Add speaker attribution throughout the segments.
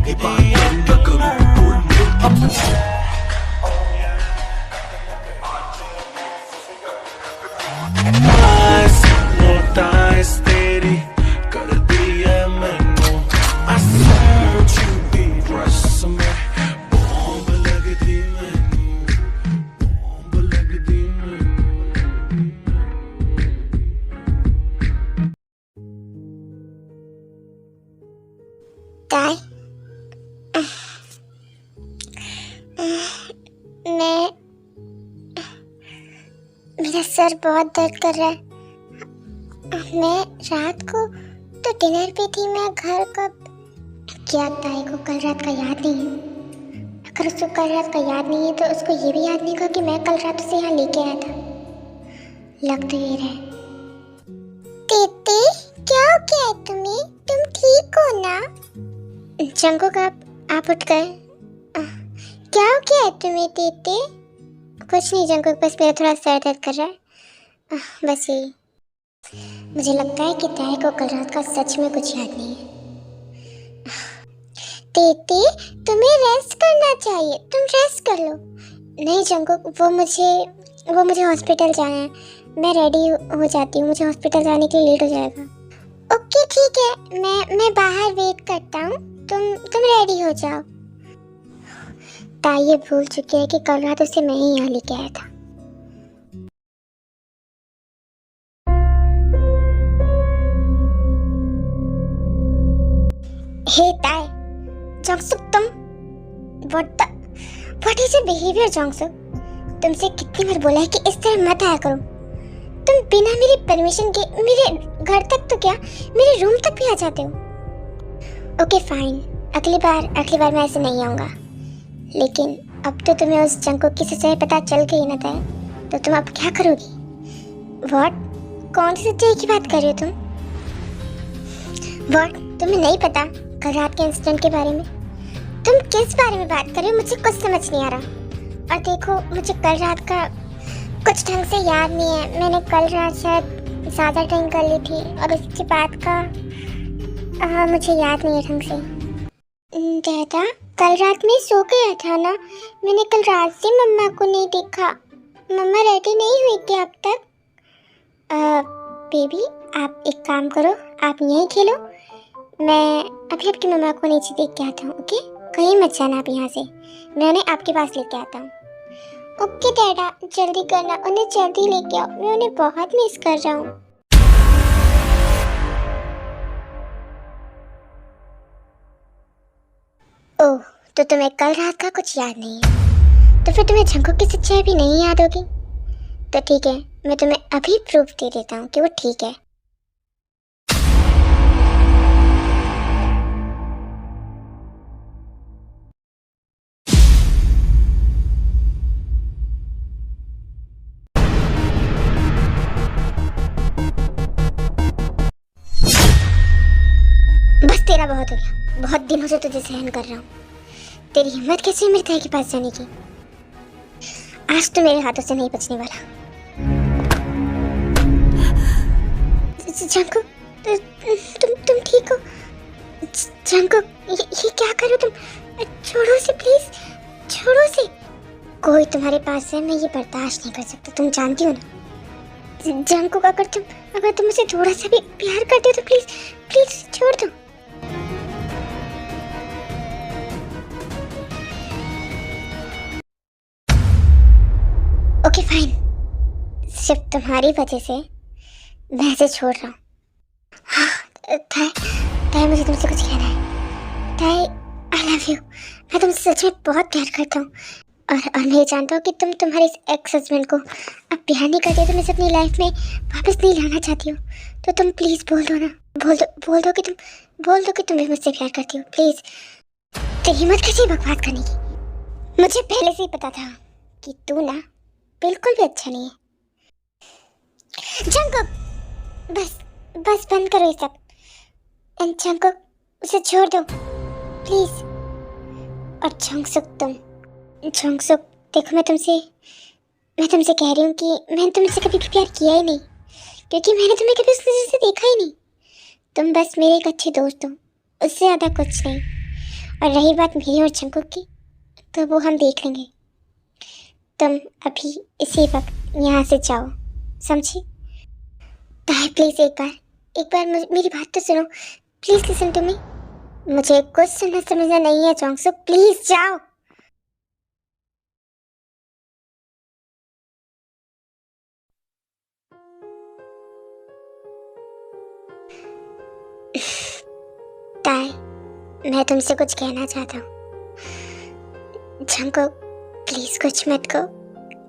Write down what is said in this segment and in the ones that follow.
Speaker 1: की बात करूं ना करूं बोल मुड़ के। नोटिस तेरी कर दी है मैनू I swear to be rest में बॉम्ब लगदी मैनू बॉम्ब लगदी मैनू।
Speaker 2: काय मैं मेरा सर बहुत दर्द कर रहा है। मैं रात को तो डिनर पे थी। मैं घर कब क्या ताई को कल रात का याद नहीं है। अगर उसको कल रात का याद नहीं है तो उसको ये भी याद नहीं होगा कि मैं कल रात उसे यहाँ लेके आया था। लग तो ये रहा है। दीदी क्या हो गया है तुम्हें? तुम ठीक हो ना? जंगुक आप उठ गए? क्या हो गया है तुम्हें दीदी? कुछ नहीं जंगुक, बस मेरा थोड़ा सर दर्द कर रहा है, बस यही। मुझे लगता है कि ताई को कल रात का सच में कुछ याद नहीं है। दीदी तुम्हें रेस्ट करना चाहिए, तुम रेस्ट कर लो। नहीं जंगुक, वो मुझे हॉस्पिटल जाना है। मैं रेडी हो जाती हूँ, मुझे हॉस्पिटल जाने के लिए लेट हो जाएगा। ओके ठीक है, मैं बाहर वेट करता हूँ, तुम रेडी हो जाओ। ताई ये भूल चुकी है कि कल रात उसे मैं ही यहाँ लेके आया था। हे ताई, जोंगसुक तुम व्हाट इज योर बिहेवियर जोंगसुक? तुमसे कितनी बार बोला है कि इस तरह मत आया करो। तुम बिना मेरी परमिशन के मेरे घर तक तो क्या मेरे रूम तक भी आ जाते हो। ओके फाइन, अगली बार मैं ऐसे नहीं आऊँगा। लेकिन अब तो तुम्हें उस जंगुक की सच्चाई पता चल गई ना ताई, तो तुम अब क्या करोगी? व्हाट? कौन सी सच्चाई की बात कर रहे हो तुम? व्हाट? तुम्हें नहीं पता कल रात के इंसिडेंट के बारे में? तुम किस बारे में बात कर रहे हो? मुझे कुछ समझ नहीं आ रहा। और देखो, मुझे कल रात का कुछ ढंग से याद नहीं है। मैंने कल रात शायद ज़्यादा ड्रिंक कर ली थी और उसके बाद का मुझे याद नहीं है ढंग से। दादा कल रात में सो गया था ना, मैंने कल रात से मम्मा को नहीं देखा। मम्मा रेडी नहीं हुई क्या अब तक? बेबी आप एक काम करो, आप यहीं खेलो, मैं अभी आपकी मम्मा को नीचे देख के आता हूँ। ओके, कहीं मत जाना आप यहाँ से, मैं उन्हें आपके पास लेके आता हूँ। ओके डैडा, जल्दी करना, उन्हें जल्दी लेके आओ, मैं उन्हें बहुत मिस कर रहा हूँ। ओह, तो तुम्हें कल रात का कुछ याद नहीं है, तो फिर तुम्हें जंगुक की सच्चाई भी नहीं याद होगी। तो ठीक है, मैं तुम्हें अभी प्रूफ दे देता हूँ कि वो ठीक है। बस तेरा बहुत हो गया, बहुत दिनों से तुझे सहन कर रहा हूँ। तेरी हिम्मत कैसे मेरे ताई के पास जाने की? आज तो मेरे हाथों से नहीं बचने वाला। जंगुक, तुम ठीक हो? जंगुक, ये क्या करो तुम? छोड़ो से प्लीज, छोड़ो से। कोई तुम्हारे पास है, मैं ये बर्दाश्त नहीं कर सकता, तुम जानती हो ना। जंगुक, अगर तुम मुझे थोड़ा सा भी प्यार करते हो तो प्लीज प्लीज छोड़ दो। ओके फाइन, सिर्फ तुम्हारी वजह से मैं इसे छोड़ रहा हूँ। हाँ, ताई मुझे तुमसे कुछ कहना है। ताई आई लव यू, मैं तुमसे सच में बहुत प्यार करता हूँ। और मैं ये जानता हूँ कि तुम तुम्हारे इस एक्स हस्बैंड को अब प्यार नहीं करते, तुम इसे अपनी लाइफ में वापस नहीं लाना चाहती हो। तो तुम प्लीज़ बोल दो ना, बोल दो कि तुम भी मुझसे प्यार करती हो। प्लीज़, तेरी हिम्मत कैसी बकवास करने की? मुझे पहले से ही पता था कि तू ना बिल्कुल भी अच्छा नहीं है। जंगुक, बस बंद करो ये सब। जंगुक, उसे छोड़ दो प्लीज। और जंगसुक देखो, मैं तुमसे कह रही हूँ कि मैंने तुमसे कभी भी प्यार किया ही नहीं, क्योंकि मैंने तुम्हें कभी उस नजर से देखा ही नहीं। तुम बस मेरे एक अच्छे दोस्त हो, उससे ज़्यादा कुछ नहीं। और रही बात मेरी और जंकुक की, तो वो हम देख लेंगे। तुम अभी इसी वक्त यहाँ से जाओ, समझी? ताई प्लीज एक बार मेरी बात तो सुनो। Please listen to me. मुझे कुछ समझना नहीं है जोंगसुक, प्लीज जाओ। ताई, मैं तुमसे कुछ कहना चाहता हूँ। जंकुक प्लीज कुछ मत कहो,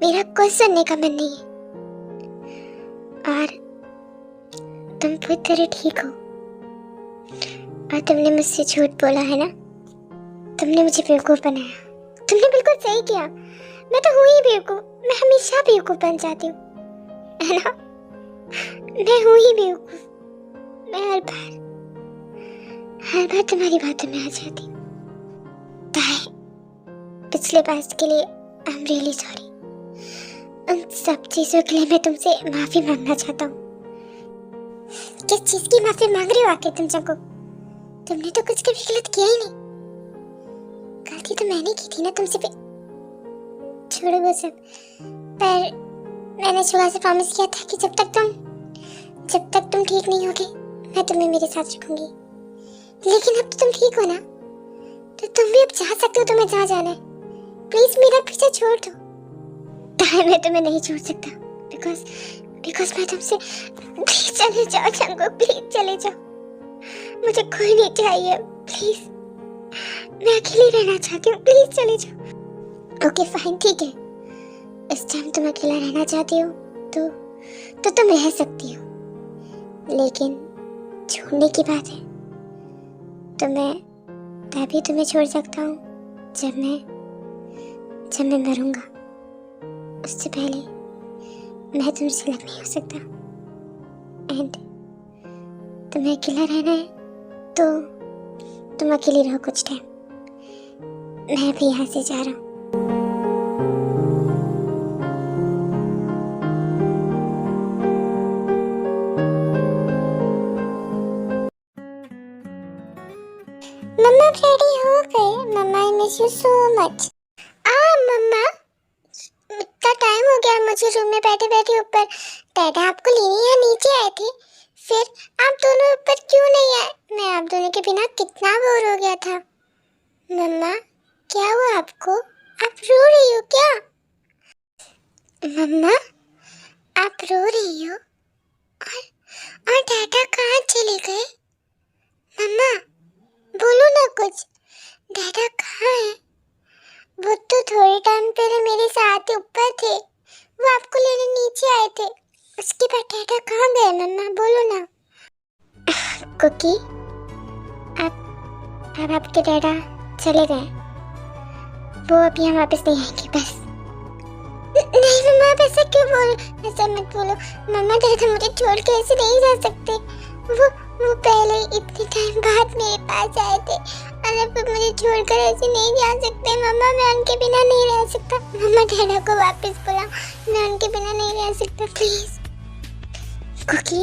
Speaker 2: मेरा कुछ सुनने का मन नहीं है। और तुम पूरी तरह ठीक हो। और तुमने मुझसे झूठ बोला है ना, तुमने मुझे बेवकूफ बनाया। तुमने बिल्कुल सही किया। मैं तो हूँ ही बेवकूफ, मैं हमेशा बेवकूफ बन जाती हूँ, है ना? मैं हूँ ही बेवकूफ। मैं हर बार तुम्हारी बातों में आ जाती हूँ। ताई, पिछले पास्ट के लिए आई एम रियली सॉरी। उन सब चीजों के लिए मैं तुमसे माफी मांगना चाहता हूँ। किस चीज की माफी मांग रही हो आखिर तुम सबको? तुमने तो कुछ कभी गलत किया ही नहीं। गलती तो मैंने की थी ना तुमसे भी। छोड़ो वो सब। पर मैंने सुबह से प्रॉमिस किया था कि जब तक तुम ठीक नहीं होगे मैं तुम्हें मेरे साथ रखूंगी। लेकिन अब तो तुम ठीक हो ना, तो तुम भी अब जा सकते हो तुम्हें जहाँ जाना है। प्लीज मेरा पीछा छोड़ दो। ताई, मैं तुम्हें नहीं छोड़ सकता बिकॉज मैं तुमसे। प्लीज चले जाओ जंकुक, प्लीज चले जाओ। मुझे कोई नहीं चाहिए, प्लीज। मैं अकेली रहना चाहती हूँ, प्लीज चले जाओ। ओके फाइन, ठीक है। इस टाइम तुम अकेला रहना चाहती हो तो तुम रह सकती हो। लेकिन छोड़ने की बात है तो मैं तभी तुम्हें छोड़ सकता हूँ जब मैं मरूंगा। उससे पहले मैं तुमसे अलग नहीं हो सकता। एंड तुम्हें अकेला रहना है तो तुम अकेली रहो कुछ टाइम। मैं भी यहाँ से जा रहा हूँ। मम्मा रेडी हो गए? मम्मा I miss you so much. मम्मा, इतना टाइम हो गया मुझे रूम में बैठे बैठे ऊपर। डैडा आपको लेने यहाँ नीचे आए थे, फिर आप दोनों ऊपर क्यों नहीं आए? मैं आप दोनों के बिना कितना बोर हो गया था। मम्मा, क्या हुआ आपको? आप रो रही हो क्या? मम्मा, आप रो रही हो? और डैडा कहाँ चले गए? मम्मा, बोलो ना कुछ। डैडा कहाँ है? वो तो थोड़े टाइम पहले मेरे साथ ऊपर थे, वो आपको लेने नीचे आए थे। उसके बाद डैडा कहाँ गए? मम्मा बोलो ना। कुकी, अब आपके डैडा चले गए, वो अब यहाँ वापस नहीं आएंगे बस। नहीं मम्मा, आप ऐसा क्यों ऐसा मत बोलो। मम्मा, डैडा मुझे छोड़ के ऐसे नहीं जा सकते। वो पहले इतने टाइम बाद मेरे पास आए थे और अब मुझे छोड़कर ऐसे नहीं जा सकते। मम्मा, मैं उनके बिना नहीं रह सकता। मम्मा, डैडा को वापस बुलाओ, मैं उनके बिना नहीं रह सकता प्लीज। कुकी,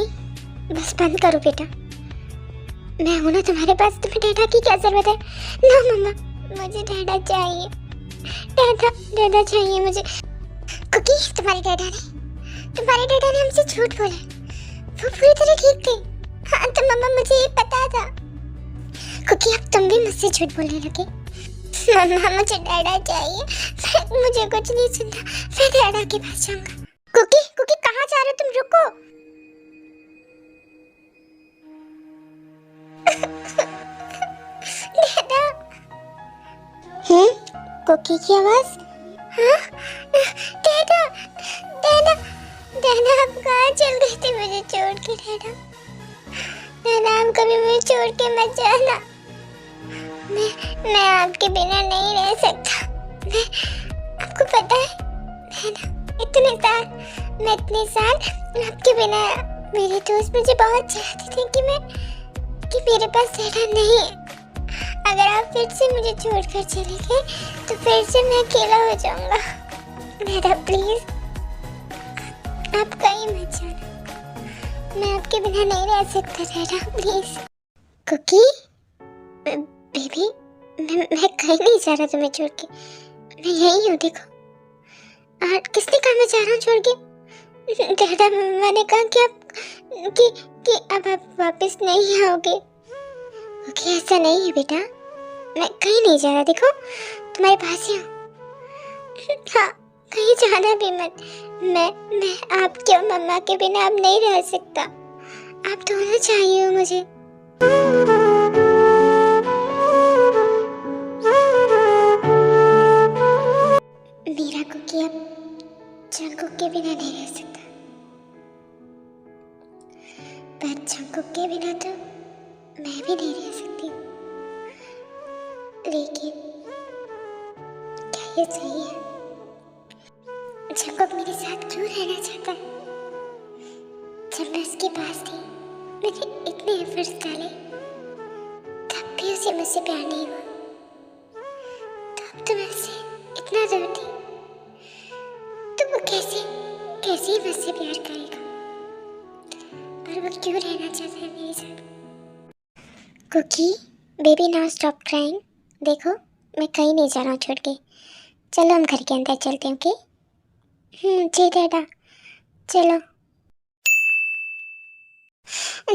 Speaker 2: बस बंद करो बेटा। मैं हूं ना तुम्हारे पास, तुम्हें डैडा की क्या जरूरत है? ना मम्मा, मुझे डैडा चाहिए। डैडा चाहिए मुझे। कुकी, तुम्हारे डैडा ने हमसे झूठ बोला। वो पूरी तरह ठीक थे। हाँ तो मम्मा, मुझे ये पता था। कुकी, अब तुम भी मुझसे झूठ बोलने लगे। मम्मा, मुझे डैडा चाहिए। मुझे कुछ नहीं सुनना, मैं डैडा के पास जाऊंगा। कुकी कहाँ जा रहे हो तुम? रुको। डैडा। कुकी की आवाज? हाँ, डैडा आप कहाँ चल गए थे मुझे छोड़ के? डैडा आप कभी मुझे छोड़ के मत जाना। मैं आपके बिना नहीं रह सकता। आपको पता है मैं इतने साल आपके बिना, मेरे दोस्त मुझे बहुत चाहते थे कि मेरे पास डैडा नहीं है। अगर आप फिर से मुझे छोड़कर चले गए तो फिर से मैं अकेला हो जाऊंगा। डैडा प्लीज, आप कहीं मत जाना। मैं आपके बिना नहीं रह सकता डैडा, प्लीज। कुकी बेबी, मैं कहीं नहीं जा रहा तुम्हें छोड़ के, मैं यही हूँ देखो। और किसने कहा मैं जा रहा हूँ छोड़ के? डैडा मम्मा ने कहा कि कि अब आप वापस नहीं आओगे। ओके ऐसा नहीं है बेटा, मैं कहीं नहीं जा रहा देखो, तुम्हारे पास ही हूँ। हाँ कहीं जाना भी मत। मैं आपके और मम्मा के बिना अब नहीं रह सकता। आप दोनों चाहिए हो मुझे। मीरा को कि अब जंकुक के बिना नहीं रह सकता, पर जंकुक के बिना तो मैं भी नहीं रह सकती। लेकिन क्या ये सही है? जंकुक मेरे साथ क्यों रहना चाहता है? जब मैं उसके पास थी मैंने इतने एफर्ट्स डाले, तब भी उसे मुझसे प्यार नहीं हुआ। तब तो मैं उससे इतना दूर थी, तो वो कैसे मुझसे प्यार करेगा? और वो क्यों रहना चाहता है मेरे साथ? Cookie baby now stop crying. देखो मैं कहीं नहीं जा रहा हूँ छोड़ के, चलो हम घर के अंदर चलते हैं। ओके जी डैडा चलो।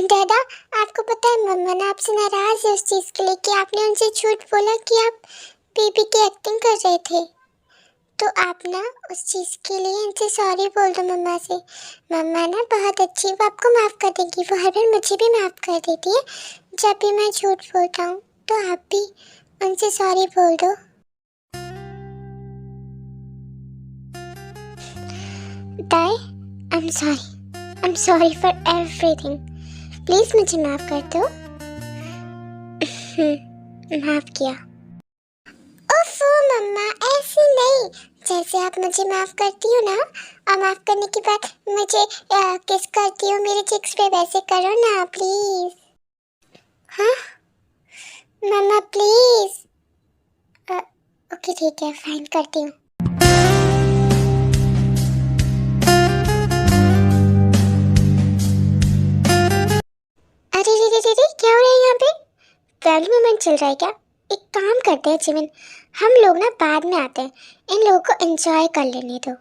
Speaker 2: डैडा आपको पता है मम्मा ना आपसे नाराज है उस चीज़ के लिए कि आपने उनसे झूठ बोला कि आप बेबी की एक्टिंग कर रहे थे। तो आप ना उस चीज़ के लिए इनसे सॉरी बोल दो मम्मा से। मम्मा ना बहुत अच्छी, वो आपको माफ़ कर देगी। वो हर बार मुझे भी माफ़ कर देती है जब भी मैं झूठ बोलता हूँ। तो आप भी उनसे सॉरी बोल दो। ताई I am sorry for everything. Please मुझे माफ़ कर दो। माफ़ किया। ओफो मम्मा ऐसे नहीं, जैसे आप मुझे माफ़ करती हो ना और माफ़ करने के बाद मुझे किस करती हो मेरे चिक्स पे, वैसे करो ना प्लीज़। हाँ मम्मा प्लीज़। ओके ठीक है फाइन करती हूँ। अरे रे रे रे रे क्या हो रहा है यहाँ पे? फैमिली मोमेंट चल रहा है क्या? एक काम करते हैं जिमिन, हम लोग ना बाद में आते हैं, इन लोगों को एंजॉय कर लेने दो।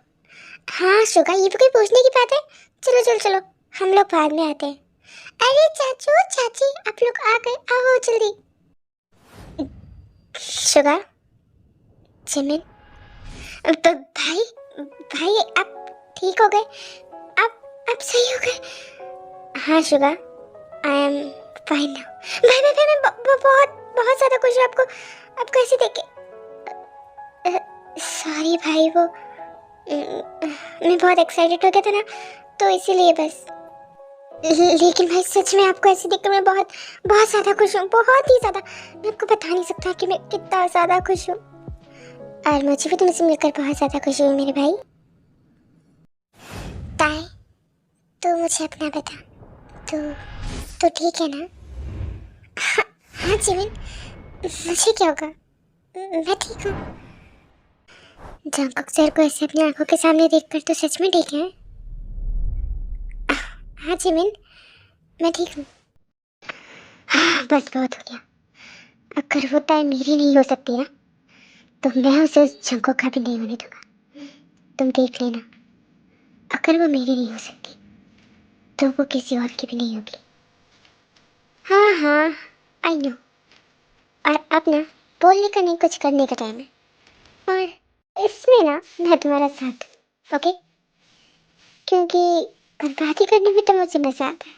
Speaker 2: हाँ शुगा ये भी कोई पूछने की बात है? चलो चलो चलो हम लोग बाद में आते हैं। अरे चाचू चाची आप लोग आ गए, आओ जल्दी। शुगा जिमिन भाई भाई आप ठीक हो गए? आप सही हो गए? हाँ Suga I am fine now. भाई भाई भाई मैं बहुत बहुत ज़्यादा खुश हूँ आपको ऐसे देख के। सॉरी भाई वो मैं बहुत एक्साइटेड हो गया था ना तो इसीलिए बस। लेकिन भाई सच में आपको ऐसे देखकर मैं बहुत बहुत ज़्यादा खुश हूँ, बहुत ही ज़्यादा। मैं आपको बता नहीं सकता कि मैं कितना ज़्यादा खुश हूँ। और मुझे भी तुमसे मिलकर बहुत ज़्यादा खुशी हुई मेरे भाई। ताई तो मुझे अपना बता, तो ठीक है ना? हाँ जिमिन मुझे क्या होगा, मैं ठीक हूँ। जंकुक सर को ऐसे अपनी आंखों के सामने देखकर तो सच में ठीक है। हाँ जिमिन मैं ठीक हूँ। हाँ बस बहुत हो गया। अगर वो टाइम मेरी नहीं हो सकती ना तो मैं उसे उस जंकुक का भी नहीं होने दूंगा। तुम देख लेना, अगर वो मेरी नहीं हो सकती तो वो किसी और की भी नहीं होगी। हाँ हाँ आई नो। और अब ना बोलने का नहीं कुछ करने का टाइम है, और इसमें ना मैं तुम्हारा साथ, ओके? क्योंकि बातें करने में तो मुझे मजा आता है।